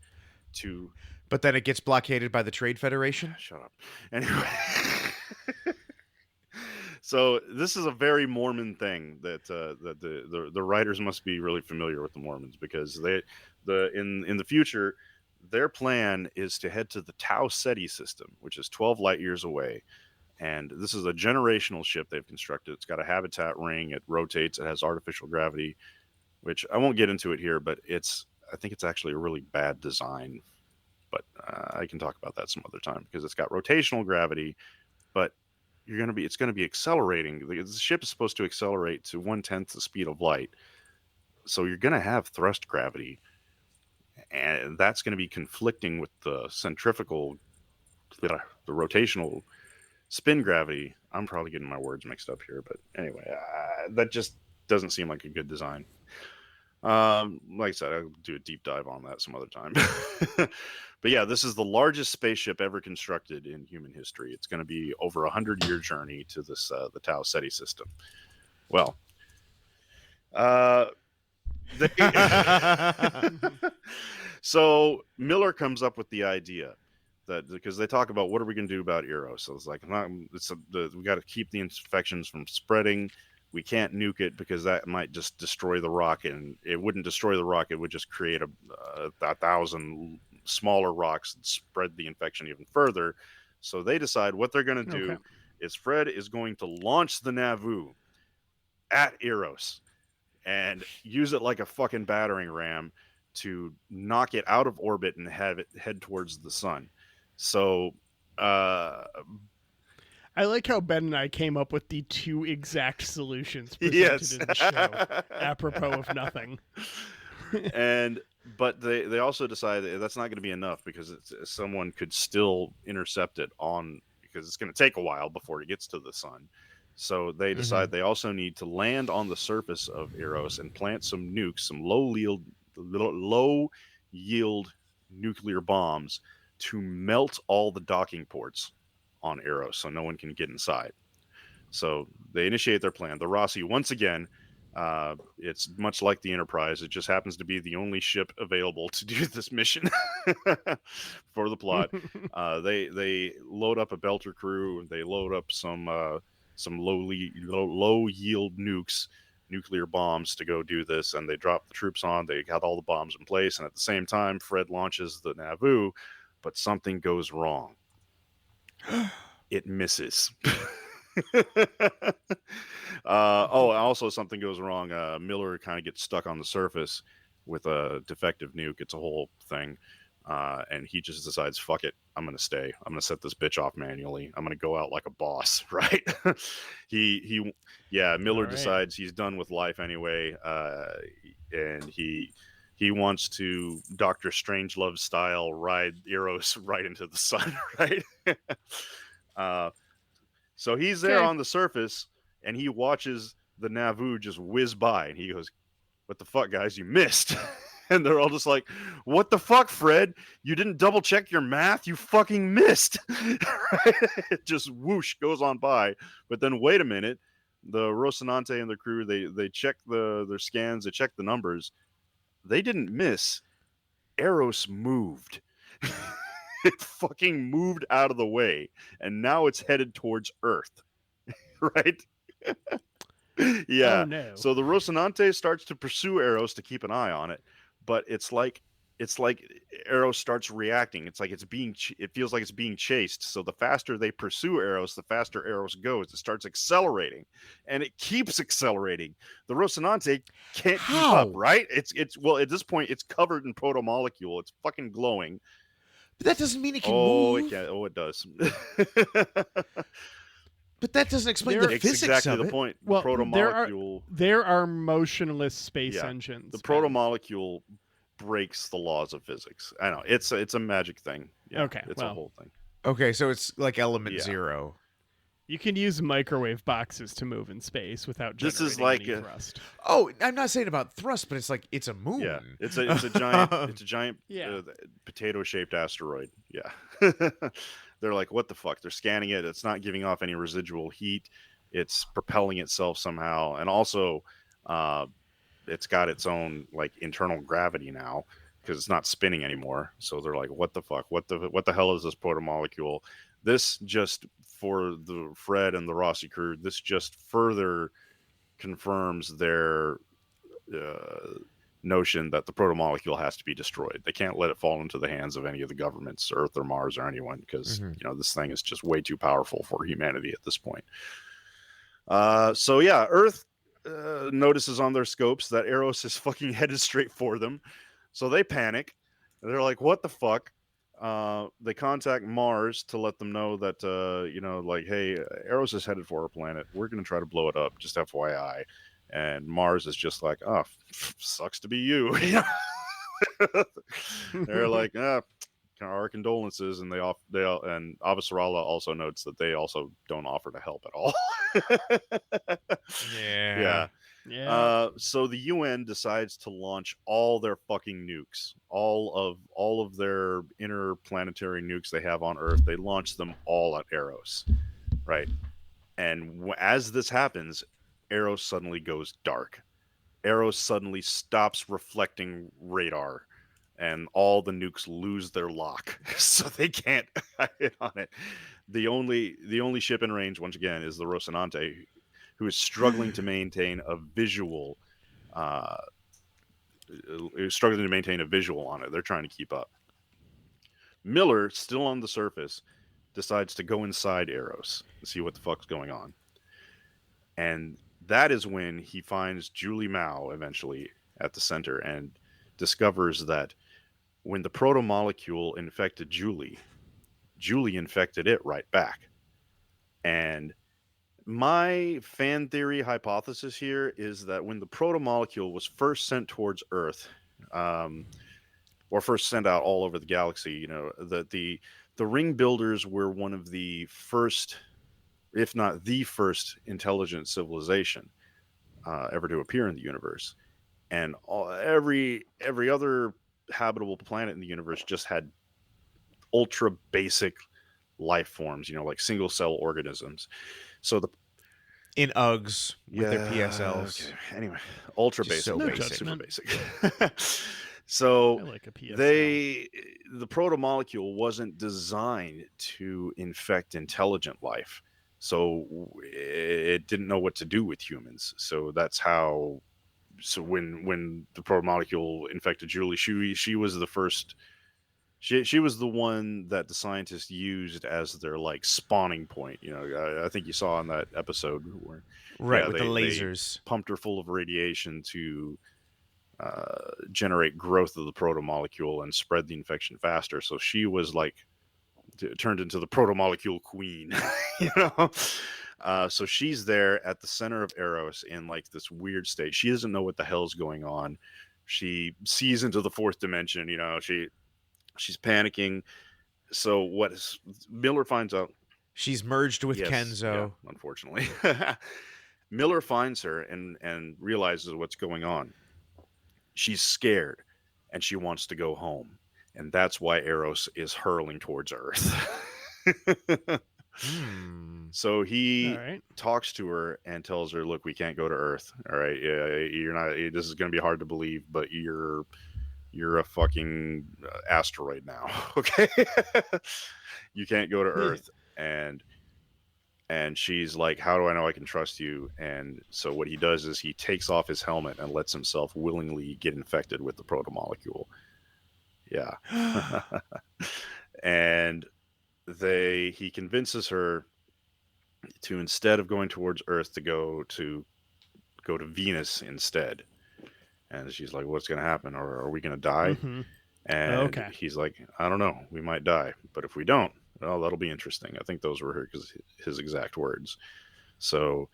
to. But then it gets blockaded by the Trade Federation. Shut up. Anyway, so this is a very Mormon thing that the writers must be really familiar with the Mormons, because in the future, their plan is to head to the Tau Ceti system, which is 12 light years away. And this is a generational ship they've constructed. It's got a habitat ring. It rotates. It has artificial gravity, which I won't get into it here, but I think it's actually a really bad design. But I can talk about that some other time, because it's got rotational gravity, but it's going to be accelerating. The ship is supposed to accelerate to 1/10 the speed of light, so you're going to have thrust gravity, and that's going to be conflicting with the centrifugal, the rotational spin gravity. I'm probably getting my words mixed up here, but anyway, that just doesn't seem like a good design. Like I said, I'll do a deep dive on that some other time. But yeah, this is the largest spaceship ever constructed in human history. It's going to be over 100-year journey to this the Tau Ceti system. Well, uh, they so Miller comes up with the idea that, because they talk about what are we going to do about Eros. So it's like, we got to keep the infections from spreading. We can't nuke it because that might just destroy the rocket, and it wouldn't destroy the rocket. It would just create a thousand smaller rocks and spread the infection even further. So they decide what they're going to do Okay. is Fred is going to launch the Nauvoo at Eros and use it like a fucking battering ram to knock it out of orbit and have it head towards the sun. So Uh, I like how Ben and I came up with the two exact solutions presented yes. in the show, apropos of nothing. But they also decided that's not going to be enough because someone could still intercept it because it's going to take a while before it gets to the sun. So they decide they also need to land on the surface of Eros and plant some nukes, some low yield nuclear bombs to melt all the docking ports on Eros so no one can get inside. So they initiate their plan. The Rossi, once again, it's much like the Enterprise. It just happens to be the only ship available to do this mission for the plot. They load up a Belter crew. They load up some low yield nukes, nuclear bombs to go do this, and they drop the troops on. They got all the bombs in place, and at the same time, Fred launches the Nauvoo, but something goes wrong. It misses. Also something goes wrong. Miller kind of gets stuck on the surface with a defective nuke. It's a whole thing. And he just decides, fuck it, I'm gonna stay. I'm gonna set this bitch off manually. I'm gonna go out like a boss, right? Miller decides he's done with life anyway, and he wants to Doctor Strangelove style ride Eros right into the sun, right? So he's there on the surface, and he watches the Nauvoo just whiz by, and he goes, "What the fuck, guys? You missed." And they're all just like, "What the fuck, Fred? You didn't double check your math? You fucking missed." It just whoosh goes on by. But then wait a minute, the Rocinante and the crew they check their scans, they check the numbers. They didn't miss. Eros moved. It fucking moved out of the way, and now it's headed towards Earth. Right? Yeah. Oh no. So the Rocinante starts to pursue Eros to keep an eye on it, but it's like Eros starts reacting. It's like it feels like it's being chased. So the faster they pursue Eros, the faster Eros goes. It starts accelerating, and it keeps accelerating. The Rocinante can't keep up, right? It's well, at this point it's covered in protomolecule. It's fucking glowing. But that doesn't mean it can move. It can. Oh, it does. But that doesn't explain the physics exactly of it. the point. Well, The protomolecule. there are motionless space engines. The protomolecule breaks the laws of physics. I know it's a magic thing. Yeah, okay, it's a whole thing. Okay, so it's like element zero. You can use microwave boxes to move in space without generating any thrust. Oh, I'm not saying about thrust, but it's like it's a moon. Yeah, it's a giant potato-shaped asteroid. Yeah. They're like, what the fuck? They're scanning it. It's not giving off any residual heat. It's propelling itself somehow, and also, it's got its own like internal gravity now because it's not spinning anymore. So they're like, what the fuck? What the hell is this protomolecule? This just for the Fred and the Rossi crew. This just further confirms their notion that the protomolecule has to be destroyed. They can't let it fall into the hands of any of the governments, Earth or Mars or anyone, because this thing is just way too powerful for humanity at this point. Earth notices on their scopes that Eros is fucking headed straight for them, so they panic. They're like, "What the fuck?" They contact Mars to let them know that hey, Eros is headed for our planet. We're gonna try to blow it up. Just FYI. And Mars is just like, oh, sucks to be you. They're like, our condolences, and and Avasarala also notes that they also don't offer to help at all. Yeah. So the UN decides to launch all their fucking nukes, all of their interplanetary nukes they have on Earth. They launch them all at Eros, right? And as this happens, Eros suddenly goes dark. Eros suddenly stops reflecting radar, and all the nukes lose their lock, so they can't hit on it. The only ship in range, once again, is the Rocinante, who is struggling to maintain a visual. Struggling to maintain a visual on it. They're trying to keep up. Miller, still on the surface, decides to go inside Eros and see what the fuck's going on. And that is when he finds Julie Mao eventually at the center and discovers that when the protomolecule infected Julie Julie infected it right back. And my fan theory hypothesis here is that when the protomolecule was first sent towards Earth, or first sent out all over the galaxy, you know, that the ring builders were one of the first, if not the first, intelligent civilization ever to appear in the universe. And every other habitable planet in the universe just had ultra basic life forms, you know, like single cell organisms. So In Uggs with their yeah, PSLs. okay. Anyway, ultra Just basic, so yeah, basic. super basic. I So like a PSL. the protomolecule wasn't designed to infect intelligent life, so it didn't know what to do with humans. So that's how. So when the protomolecule infected Julie, she was the first. She was the one that the scientists used as their like spawning point. You know, I think you saw in that episode where Right, yeah, with the they lasers. pumped her full of radiation to generate growth of the protomolecule and spread the infection faster. So she was like turned into the protomolecule queen, you know. So she's there at the center of Eros in like this weird state. She doesn't know what the hell's going on. She sees into the fourth dimension. You know, she's panicking. So Miller finds out? She's merged with Yes, Kenzo. yeah, unfortunately. Miller finds her and realizes what's going on. She's scared and she wants to go home. And that's why Eros is hurling towards Earth. So he All right. talks to her and tells her, look, we can't go to Earth. All right. Yeah, you're not, this is going to be hard to believe, but you're a fucking asteroid now. Okay. You can't go to Earth. And she's like, how do I know I can trust you? And so what he does is he takes off his helmet and lets himself willingly get infected with the protomolecule. Yeah. And he convinces her to, instead of going towards Earth, to go to Venus instead. And she's like, what's going to happen? Or are we going to die? Mm-hmm. And Okay. he's like, I don't know. We might die. But if we don't, well, that'll be interesting. I think those were his exact words. So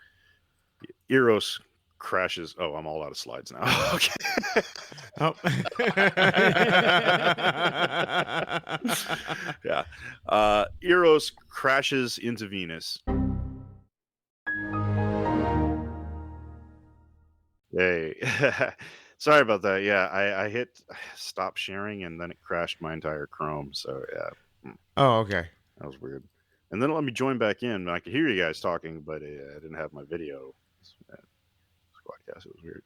Eros crashes. Oh, I'm all out of slides now. Okay. Oh. Yeah. Eros crashes into Venus. Hey. Sorry about that. Yeah, I hit stop sharing and then it crashed my entire Chrome. So yeah, Oh, okay. that was weird. And then it let me join back in. I could hear you guys talking, but I didn't have my video. Squadcast. It was weird.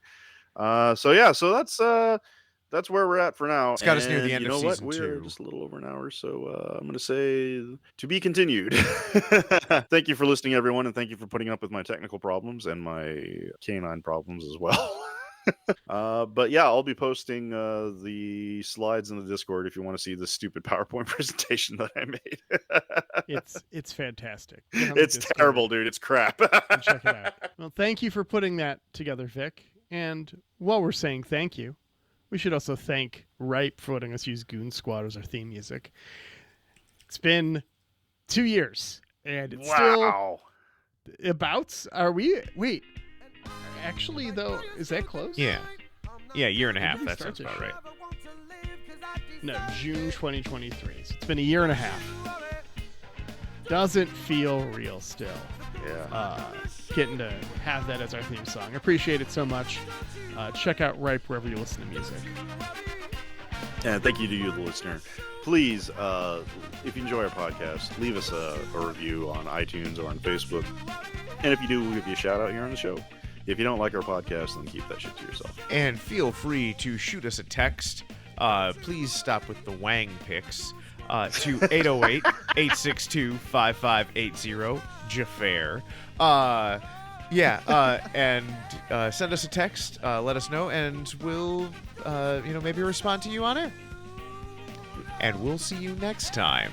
So yeah, so that's where we're at for now. It's got us near the end you of know what? season We're 2. just a little over an hour, so I'm going to say to be continued. Thank you for listening, everyone, and thank you for putting up with my technical problems and my canine problems as well. But yeah, I'll be posting the slides in the Discord if you want to see the stupid PowerPoint presentation that I made. It's fantastic. Get on the It's Discord terrible, dude. It's crap. and check it out. Well, thank you for putting that together, Vic. And while we're saying thank you, we should also thank Ripe for letting us use Goon Squad as our theme music. It's been 2 years, and it's Wow. still about. Are we? Wait. Actually, though, is that close? Yeah. Yeah, year and a half. When did That we start sounds this about right. No, June 2023. So it's been a year and a half. Doesn't feel real still. Yeah. Getting to have that as our theme song. Appreciate it so much. Check out Ripe wherever you listen to music. And thank you to you, the listener. Please, if you enjoy our podcast, leave us a review on iTunes or on Facebook. And if you do, we'll give you a shout out here on the show. If you don't like our podcast, then keep that shit to yourself. And feel free to shoot us a text. Please stop with the Wang pics. To 808-862-5580, Jafar. And send us a text. Let us know, and we'll, maybe respond to you on it. And we'll see you next time.